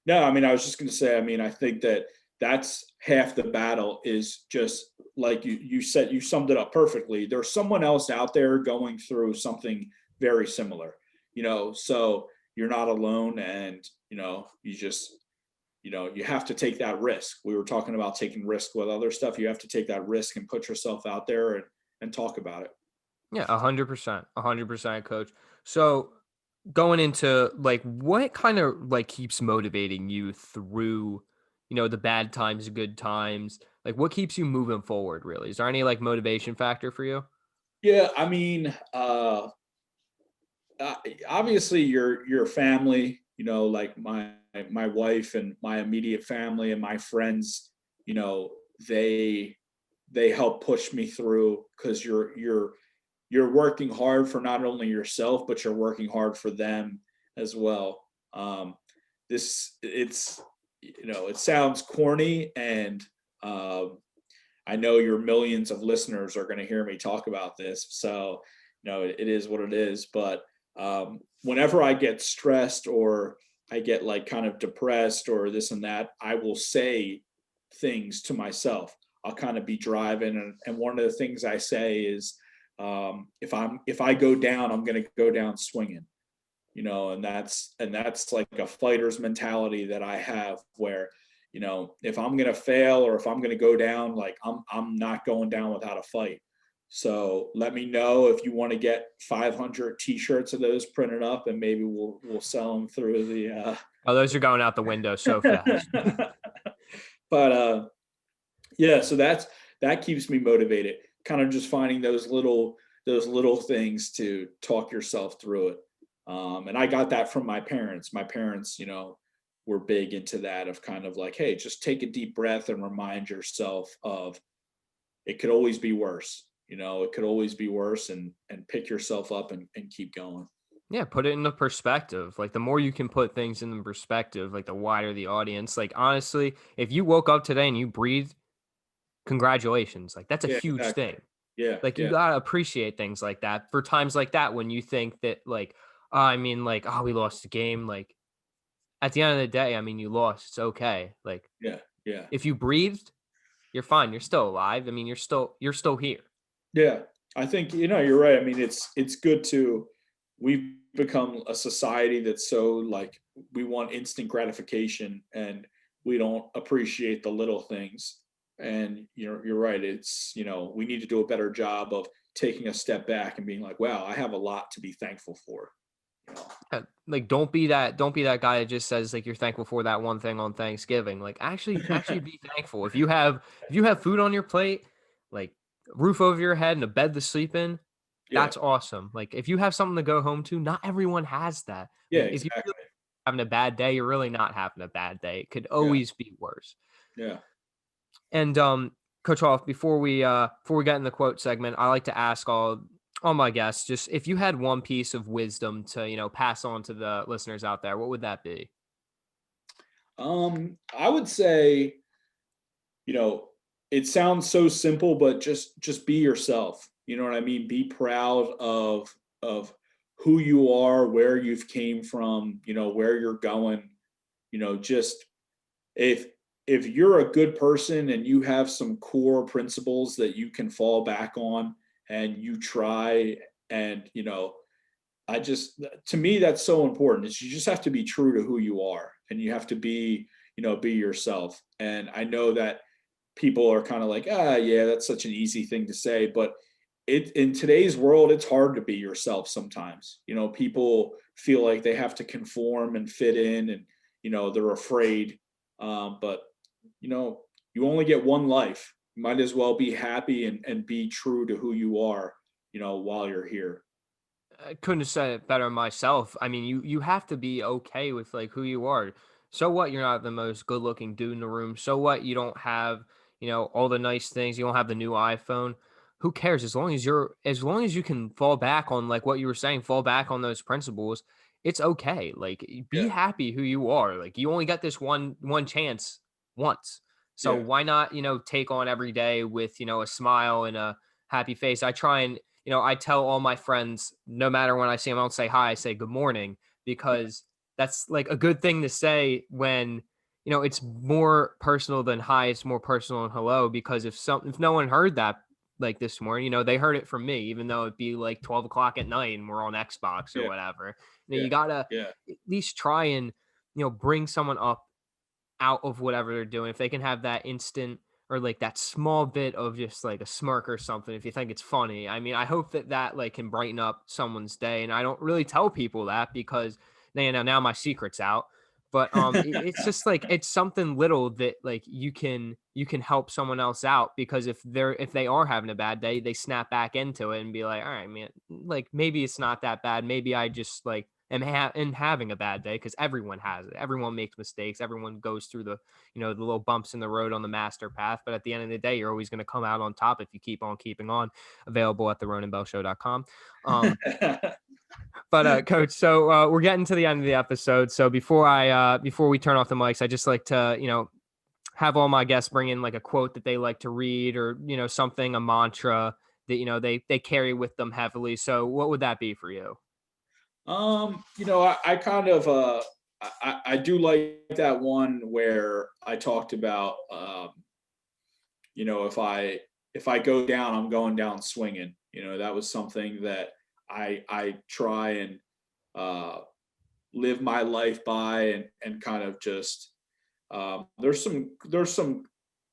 No, I mean, I was just going to say, I mean, I think that that's half the battle is just like you said, you summed it up perfectly. There's someone else out there going through something very similar, so you're not alone, and, you just, you have to take that risk. We were talking about taking risk with other stuff. You have to take that risk and put yourself out there and talk about it. Yeah, 100%, 100%, coach. So going into like what kind of like keeps motivating you through, the bad times, good times? Like what keeps you moving forward, really? Is there any like motivation factor for you? Yeah. I mean, obviously your family, like my wife and my immediate family and my friends, you know, they they help push me through, because you're working hard for not only yourself, but you're working hard for them as well. This it's it sounds corny, and I know your millions of listeners are going to hear me talk about this, so it is what it is. But whenever I get stressed or I get like kind of depressed or this and that, I will say things to myself. I'll kind of be driving, and one of the things I say is, if I go down, I'm going to go down swinging. And that's like a fighter's mentality that I have, where if I'm going to fail or if I'm going to go down, like I'm not going down without a fight. So let me know if you want to get 500 t-shirts of those printed up, and maybe we'll sell them through the Oh, those are going out the window so fast. but yeah, so that keeps me motivated, kind of just finding those little things to talk yourself through it. And I got that from my parents. My parents, were big into that, of kind of like, hey, just take a deep breath and remind yourself of, it could always be worse. It could always be worse, and pick yourself up and keep going. Yeah, put it into perspective. Like the more you can put things in perspective, like the wider the audience. Like honestly, if you woke up today and you breathed, congratulations. Like that's a Yeah, huge exactly. thing. Yeah, Like you yeah, gotta appreciate things like that for times like that when you think that like, I mean, like, oh, we lost the game. Like at the end of the day, I mean, you lost. It's okay. Like yeah, yeah, if you breathed, you're fine. You're still alive. I mean, you're still here. yeah. I think you're right. I mean, it's good to we've become a society that's so like, we want instant gratification, and we don't appreciate the little things. And you're right. It's we need to do a better job of taking a step back and being like, wow, I have a lot to be thankful for. You know? Like don't be that guy that just says like you're thankful for that one thing on Thanksgiving. Like actually be thankful. If you have food on your plate, like a roof over your head and a bed to sleep in, Yeah, that's awesome. Like if you have something to go home to, not everyone has that. yeah, Like if you're exactly. really having a bad day, you're really not having a bad day. It could Yeah, always be worse. yeah. And Coach Hoff, before we get in the quote segment, I like to ask all my guests, just if you had one piece of wisdom to, pass on to the listeners out there, what would that be? I would say, you know, it sounds so simple, but just be yourself. You know what I mean? Be proud of who you are, where you've came from, where you're going. Just if if you're a good person and you have some core principles that you can fall back on, and you try. And, to me, that's so important is you just have to be true to who you are, and you have to be yourself. And I know that people are kind of like, yeah, that's such an easy thing to say, but in today's world, it's hard to be yourself sometimes. People feel like they have to conform and fit in, and they're afraid. But you only get one life. You might as well be happy and be true to who you are, while you're here. I couldn't have said it better myself. I mean, you have to be okay with like who you are. So what? You're not the most good looking dude in the room. So what? You don't have all the nice things. You don't have the new iPhone. Who cares? As long as you can fall back on like what you were saying, fall back on those principles. It's okay. Like be Yeah, happy who you are. Like you only got this one chance once. So yeah, why not take on every day with a smile and a happy face. I try and I tell all my friends, no matter when I see them, I don't say hi, I say good morning, yeah, because that's like a good thing to say when, it's more personal than hi. It's more personal than hello, because if no one heard that like this morning, they heard it from me, even though it'd be like 12 o'clock at night and we're on Xbox or yeah, whatever. yeah, You gotta yeah, at least try and, bring someone up out of whatever they're doing. If they can have that instant or like that small bit of just like a smirk or something, if you think it's funny, I mean, I hope that like can brighten up someone's day. And I don't really tell people that because now my secret's out. But it's just like it's something little that like you can help someone else out, because if they are having a bad day, they snap back into it and be like, all right, man, like maybe it's not that bad. Maybe I just like am having a bad day, because everyone has it. Everyone makes mistakes. Everyone goes through the little bumps in the road on the master path. But at the end of the day, you're always going to come out on top if you keep on keeping on. Available at theronanbellshow.com. But coach, so we're getting to the end of the episode. So before we turn off the mics, I just like to, have all my guests bring in like a quote that they like to read, or, something, a mantra that, they carry with them heavily. So what would that be for you? I kind of I do like that one where I talked about if I go down, I'm going down swinging. That was something that I try and uh, live my life by, and kind of just there's some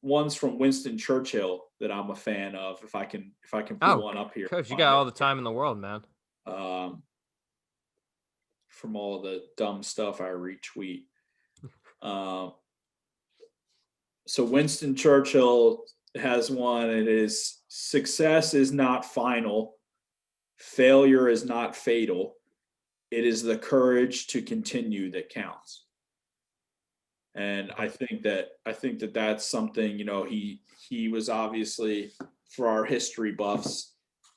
ones from Winston Churchill that I'm a fan of. If I can pull Oh, one up here, coach, you find got it. all the time in the world, man. Um, from all the dumb stuff I retweet. Um, so Winston Churchill has one. It is: success is not final, failure is not fatal. It is the courage to continue that counts. And I think that that's something. He was obviously, for our history buffs,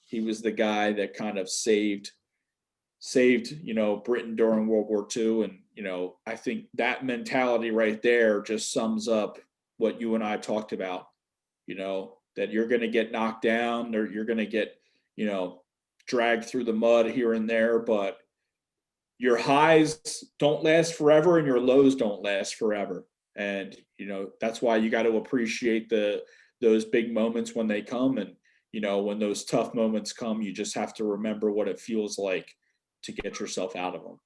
he was the guy that kind of saved Britain during World War II. And I think that mentality right there just sums up what you and I talked about. That you're going to get knocked down, or you're going to get you know dragged through the mud here and there, but your highs don't last forever and your lows don't last forever. And that's why you got to appreciate those big moments when they come. And when those tough moments come, you just have to remember what it feels like to get yourself out of them.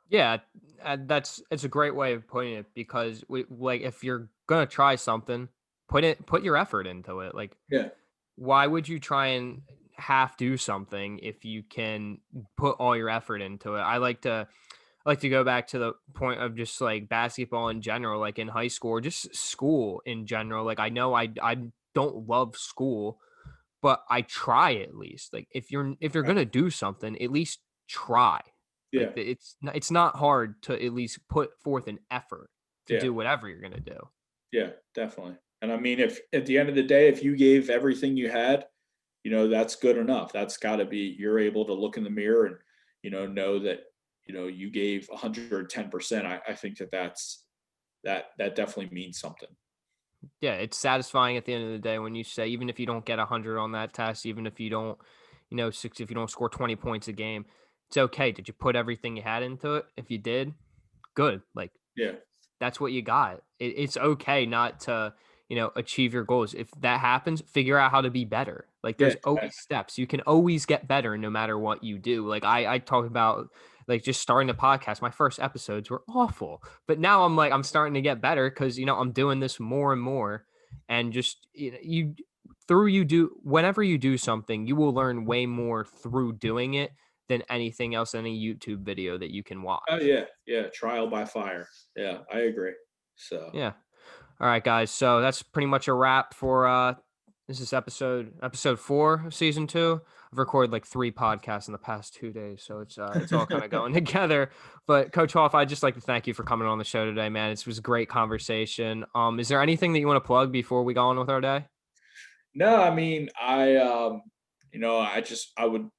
Yeah, it's a great way of putting it, because like if you're gonna try something, put your effort into it. Like, Yeah, why would you try and half do something if you can put all your effort into it? I like to go back to the point of just like basketball in general, like in high school or just school in general. Like I know I don't love school, but I try at least. Like if you're right. gonna do something, at least try. Yeah, Like it's not hard to at least put forth an effort to yeah, do whatever you're gonna do. yeah, definitely. And I mean, if at the end of the day, if you gave everything you had, that's good enough. That's got to be, you're able to look in the mirror and know that you gave 110%. I think that definitely means something. Yeah, it's satisfying at the end of the day when you say, even if you don't get 100 on that test, even if you don't, if you don't score 20 points a game, it's okay. Did you put everything you had into it? If you did, good. Like Yeah, that's what you got. It's okay not to, achieve your goals. If that happens, figure out how to be better. Like Yeah. there's always steps. You can always get better no matter what you do. Like I talk about like just starting the podcast. My first episodes were awful, but now I'm starting to get better because, I'm doing this more and more. And just, whenever you do something, you will learn way more through doing it than anything else, any YouTube video that you can Oh watch. yeah, yeah. Trial by fire. Yeah, I agree. So Yeah. All right, guys. So that's pretty much a wrap for this is episode 4 of season 2. I've recorded like 3 podcasts in the past 2 days, so it's all kind of going together. But Coach Hoff, I'd just like to thank you for coming on the show today, man. It was a great conversation. Is there anything that you want to plug before we go on with our day? no, I mean, I would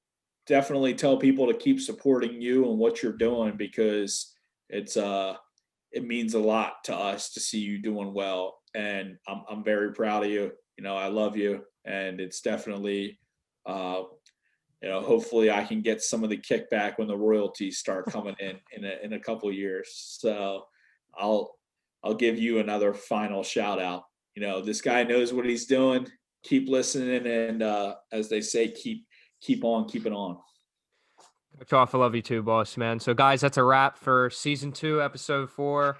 definitely tell people to keep supporting you and what you're doing because it's it means a lot to us to see you doing well, and I'm very proud of you. I love you, and it's definitely uh, hopefully I can get some of the kickback when the royalties start coming in a couple of years. So I'll I'll give you another final shout out. This guy knows what he's doing. Keep listening, and as they say, keep on keeping on. Coach Hoff, I love you too, boss, man. So, guys, that's a wrap for season 2, episode 4.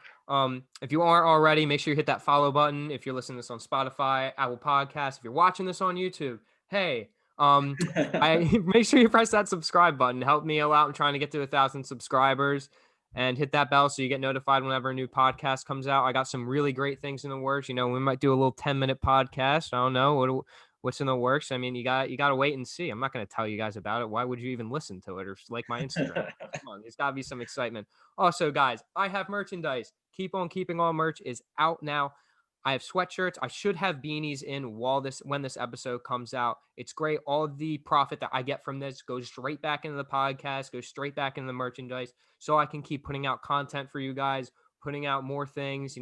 If you aren't already, make sure you hit that follow button. If you're listening to this on Spotify, Apple Podcasts, if you're watching this on YouTube, hey, I make sure you press that subscribe button. Help me out. I'm trying to get to 1,000 subscribers, and hit that bell so you get notified whenever a new podcast comes out. I got some really great things in the works. We might do a little 10-minute podcast. I don't know what's in the works. I mean, you got to wait and see. I'm not going to tell you guys about it. Why would you even listen to it or like my Instagram? Come on, there's got to be some excitement. Also, guys, I have merchandise. Keep on Keeping On merch is out now. I have sweatshirts. I should have beanies in when this episode comes out. It's great. All the profit that I get from this goes straight back into the podcast, goes straight back into the merchandise, so I can keep putting out content for you guys, putting out more things,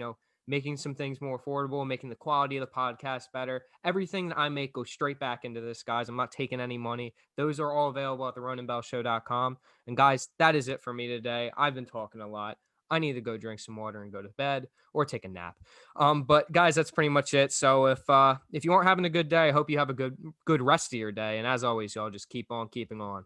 making some things more affordable, making the quality of the podcast better. Everything that I make goes straight back into this, guys. I'm not taking any money. Those are all available at theronandbellshow.com. And guys, that is it for me today. I've been talking a lot. I need to go drink some water and go to bed or take a nap. But guys, that's pretty much it. So if you aren't having a good day, I hope you have a good rest of your day. And as always, y'all just keep on keeping on.